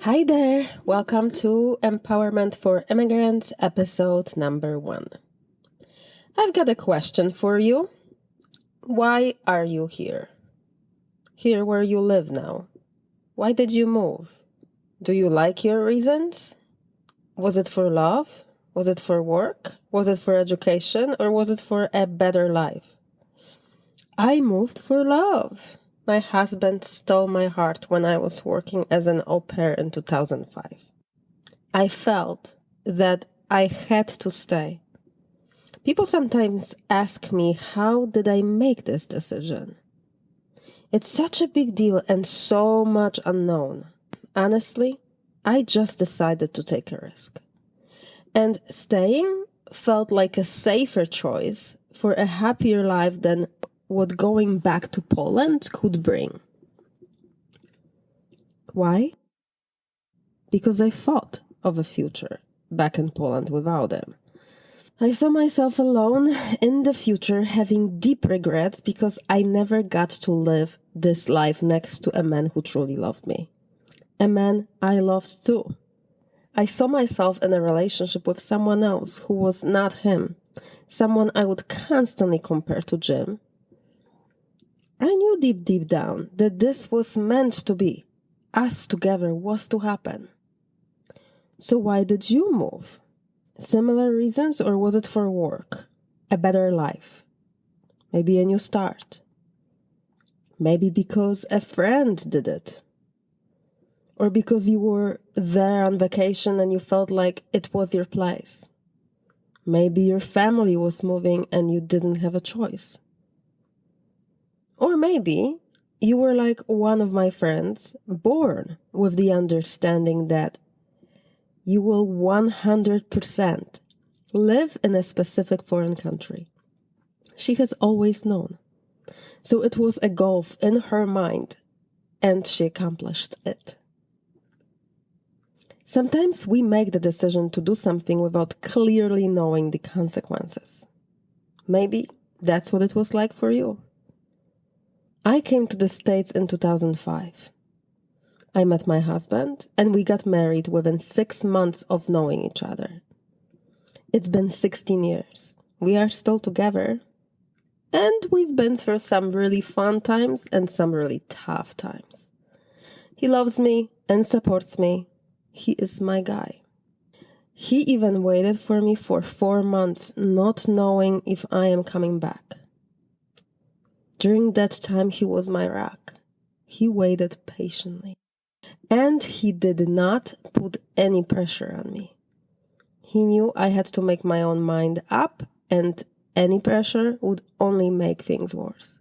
Hi there, welcome to Empowerment for Immigrants, episode number 1. I've got a question for you. Why are you here? Here where you live now. Why did you move? Do you like your reasons? Was it for love? Was it for work? Was it for education? Or was it for a better life? I moved for love. My husband stole my heart when I was working as an au pair in 2005. I felt that I had to stay. People sometimes ask me, how did I make this decision? It's such a big deal and so much unknown. Honestly, I just decided to take a risk. And staying felt like a safer choice for a happier life than what going back to Poland could bring. Why? Because I thought of a future back in Poland without them. I saw myself alone in the future, having deep regrets because I never got to live this life next to a man who truly loved me. A man I loved too. I saw myself in a relationship with someone else who was not him, someone I would constantly compare to Jim. I knew deep down that this was meant to be. Us together was to happen. So why did you move? Similar reasons, or was it for work? A better life? Maybe a new start? Maybe because a friend did it? Or because you were there on vacation and you felt like it was your place? Maybe your family was moving and you didn't have a choice. Or maybe you were like one of my friends, born with the understanding that you will 100% live in a specific foreign country. She has always known. So it was a goal in her mind, and she accomplished it. Sometimes we make the decision to do something without clearly knowing the consequences. Maybe that's what it was like for you. I came to the States in 2005. I met my husband, and we got married within 6 months of knowing each other. It's been 16 years. We are still together, and we've been through some really fun times and some really tough times. He loves me and supports me. He is my guy. He even waited for me for 4 months, not knowing if I am coming back. During that time, he was my rock. He waited patiently. And he did not put any pressure on me. He knew I had to make my own mind up, and any pressure would only make things worse.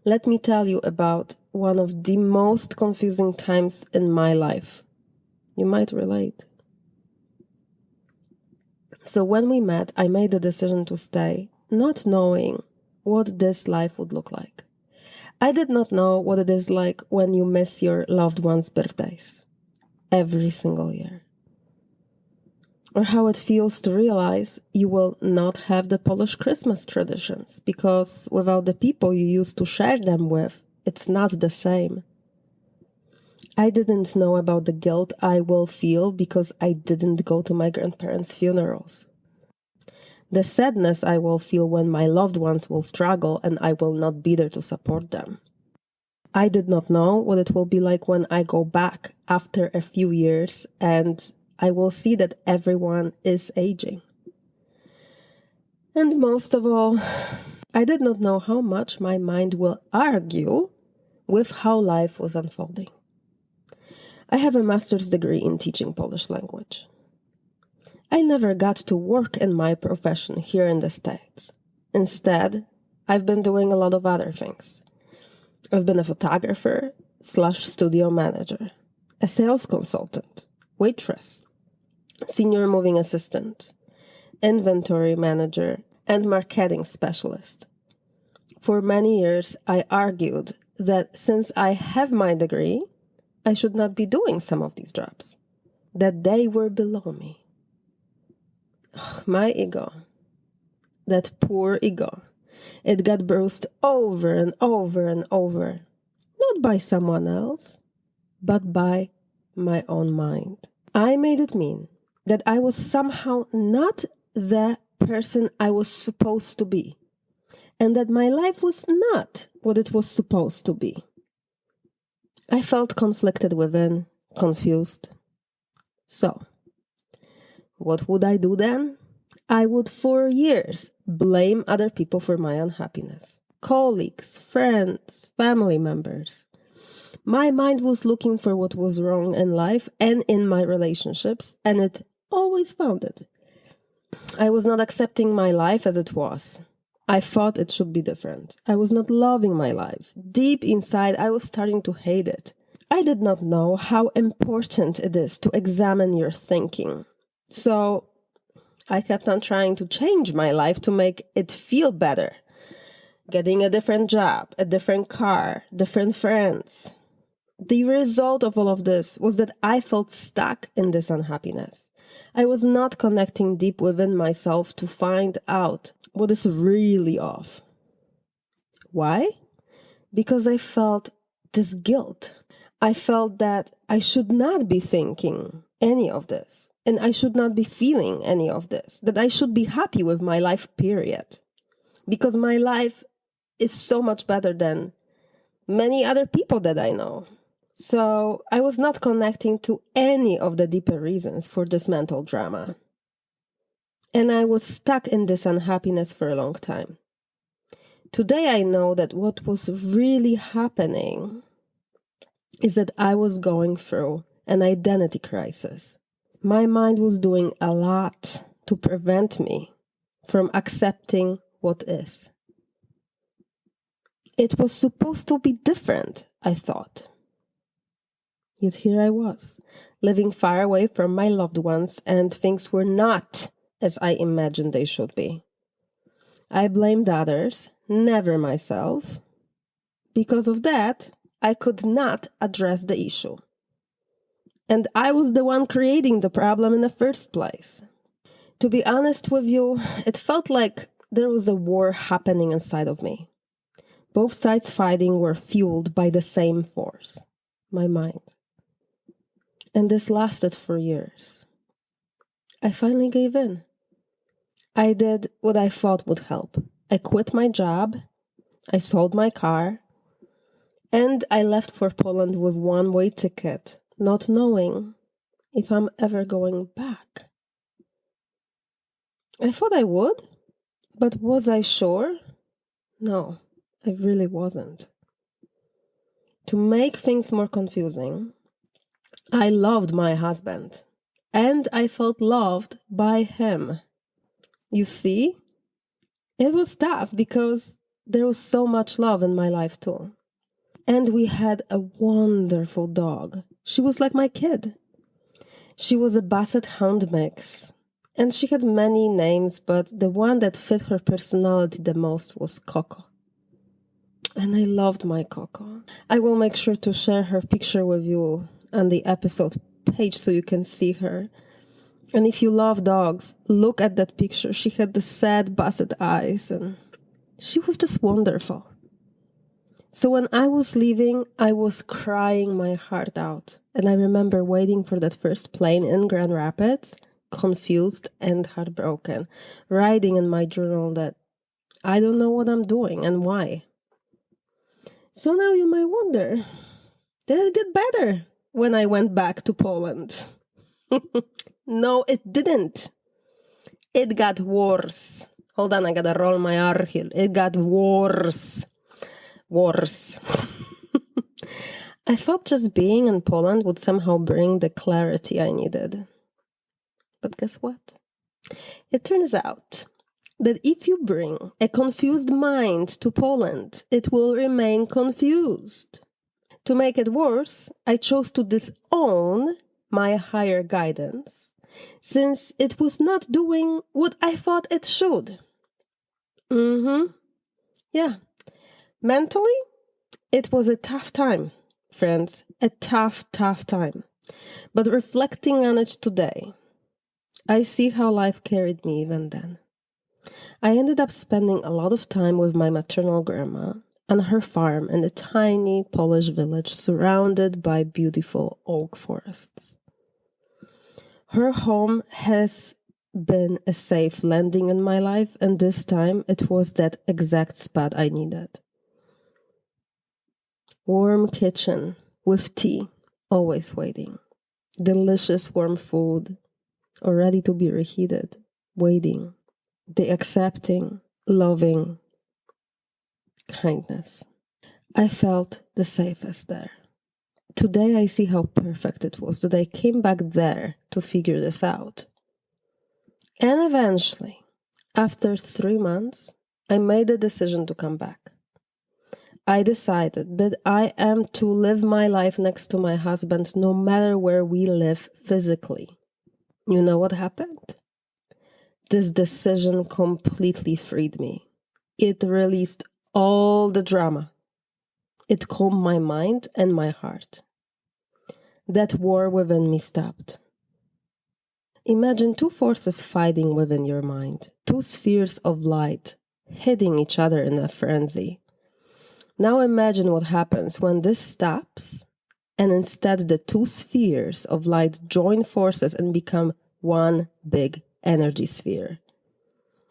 Let me tell you about one of the most confusing times in my life. You might relate. So when we met, I made the decision to stay, not knowing what this life would look like. I did not know what it is like when you miss your loved ones' birthdays every single year. Or how it feels to realize you will not have the Polish Christmas traditions because without the people you used to share them with, it's not the same. I didn't know about the guilt I will feel because I didn't go to my grandparents' funerals. The sadness I will feel when my loved ones will struggle and I will not be there to support them. I did not know what it will be like when I go back after a few years and I will see that everyone is aging. And most of all, I did not know how much my mind will argue with how life was unfolding. I have a master's degree in teaching Polish language. I never got to work in my profession here in the States. Instead, I've been doing a lot of other things. I've been a photographer/studio manager, a sales consultant, waitress, senior moving assistant, inventory manager, and marketing specialist. For many years, I argued that since I have my degree, I should not be doing some of these jobs, that they were below me. My ego, that poor ego, it got bruised over and over and over, not by someone else, but by my own mind. I made it mean that I was somehow not the person I was supposed to be, and that my life was not what it was supposed to be. I felt conflicted within, confused. So, what would I do then? I would for years blame other people for my unhappiness. Colleagues, friends, family members. My mind was looking for what was wrong in life and in my relationships, and it always found it. I was not accepting my life as it was. I thought it should be different. I was not loving my life. Deep inside, I was starting to hate it. I did not know how important it is to examine your thinking. So I kept on trying to change my life to make it feel better. Getting a different job, a different car, different friends. The result of all of this was that I felt stuck in this unhappiness. I was not connecting deep within myself to find out what is really off. Why? Because I felt this guilt. I felt that I should not be thinking any of this, and I should not be feeling any of this, that I should be happy with my life, period. Because my life is so much better than many other people that I know. So I was not connecting to any of the deeper reasons for this mental drama. And I was stuck in this unhappiness for a long time. Today I know that what was really happening is that I was going through an identity crisis. My mind was doing a lot to prevent me from accepting what is. It was supposed to be different, I thought. Yet here I was, living far away from my loved ones, and things were not as I imagined they should be. I blamed others, never myself. Because of that, I could not address the issue. And I was the one creating the problem in the first place. To be honest with you, it felt like there was a war happening inside of me. Both sides fighting were fueled by the same force, my mind. And this lasted for years. I finally gave in. I did what I thought would help. I quit my job, I sold my car, and I left for Poland with one-way ticket, not knowing if I'm ever going back. I thought I would, but was I sure? No, I really wasn't. To make things more confusing, I loved my husband, and I felt loved by him. You see, it was tough because there was so much love in my life too. And we had a wonderful dog. She was like my kid. She was a Basset Hound mix, and she had many names, but the one that fit her personality the most was Coco. And I loved my Coco. I will make sure to share her picture with you on the episode page so you can see her. And if you love dogs, look at that picture. She had the sad Basset eyes, and she was just wonderful. So when I was leaving, I was crying my heart out. And I remember waiting for that first plane in Grand Rapids, confused and heartbroken, writing in my journal that I don't know what I'm doing and why. So now you might wonder, did it get better when I went back to Poland? No, it didn't. It got worse. Hold on, I gotta roll my R here. It got worse. Worse. I thought just being in Poland would somehow bring the clarity I needed. But guess what? It turns out that if you bring a confused mind to Poland, it will remain confused. To make it worse, I chose to disown my higher guidance, since it was not doing what I thought it should. Yeah. Mentally, it was a tough time, friends. A tough time. But reflecting on it today, I see how life carried me even then. I ended up spending a lot of time with my maternal grandma, on her farm in a tiny Polish village surrounded by beautiful oak forests. Her home has been a safe landing in my life, and this time it was that exact spot I needed. Warm kitchen with tea, always waiting. Delicious warm food, or ready to be reheated, waiting. The accepting, loving kindness. I felt the safest there. Today I see how perfect it was that I came back there to figure this out. And eventually, after 3 months, I made a decision to come back. I decided that I am to live my life next to my husband no matter where we live physically. You know what happened? This decision completely freed me. It released all the drama. It calmed my mind and my heart. That war within me stopped. Imagine two forces fighting within your mind, two spheres of light hitting each other in a frenzy. Now imagine what happens when this stops and instead the two spheres of light join forces and become one big energy sphere.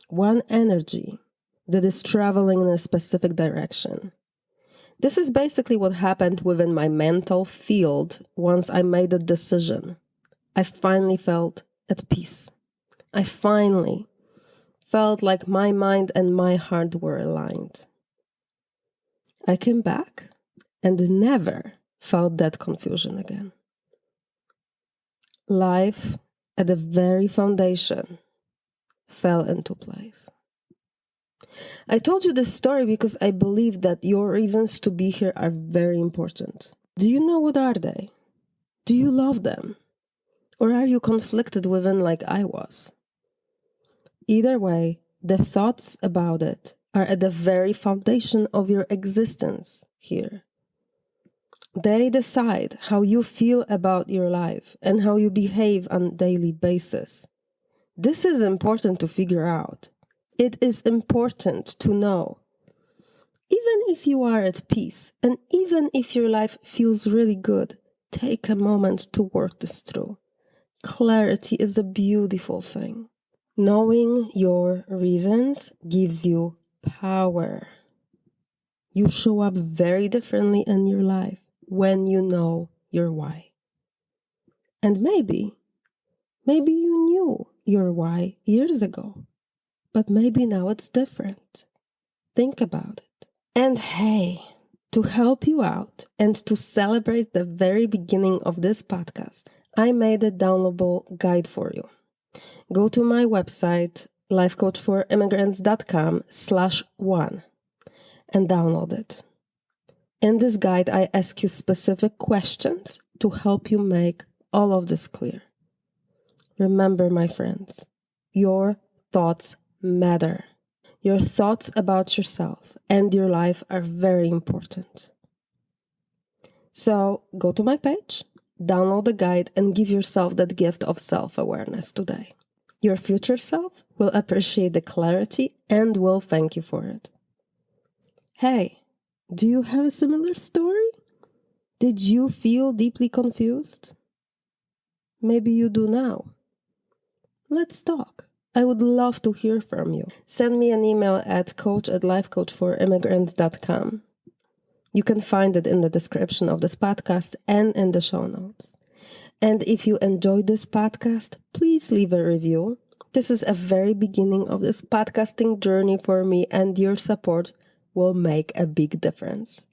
One energy that is traveling in a specific direction. This is basically what happened within my mental field once I made a decision. I finally felt at peace. I finally felt like my mind and my heart were aligned. I came back and never felt that confusion again. Life at the very foundation fell into place. I told you this story because I believe that your reasons to be here are very important. Do you know what are they? Do you love them? Or are you conflicted within like I was? Either way, the thoughts about it are at the very foundation of your existence here. They decide how you feel about your life and how you behave on a daily basis. This is important to figure out. It is important to know. Even if you are at peace and even if your life feels really good, take a moment to work this through. Clarity is a beautiful thing. Knowing your reasons gives you power. You show up very differently in your life when you know your why. And maybe you knew your why years ago, but maybe now it's different. Think about it. And hey, to help you out and to celebrate the very beginning of this podcast, I made a downloadable guide for you. Go to my website, lifecoachforimmigrants.com/1 and download it. In this guide, I ask you specific questions to help you make all of this clear. Remember, my friends, your thoughts matter. Your thoughts about yourself and your life are very important. So go to my page, download the guide, and give yourself that gift of self-awareness today. Your future self will appreciate the clarity and will thank you for it. Hey, do you have a similar story? Did you feel deeply confused? Maybe you do now. Let's talk. I would love to hear from you. Send me an email at coach@lifecoachforimmigrants.com. You can find it in the description of this podcast and in the show notes. And if you enjoyed this podcast, please leave a review. This is a very beginning of this podcasting journey for me, and your support will make a big difference.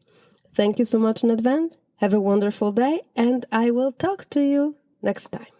Thank you so much in advance. Have a wonderful day, and I will talk to you next time.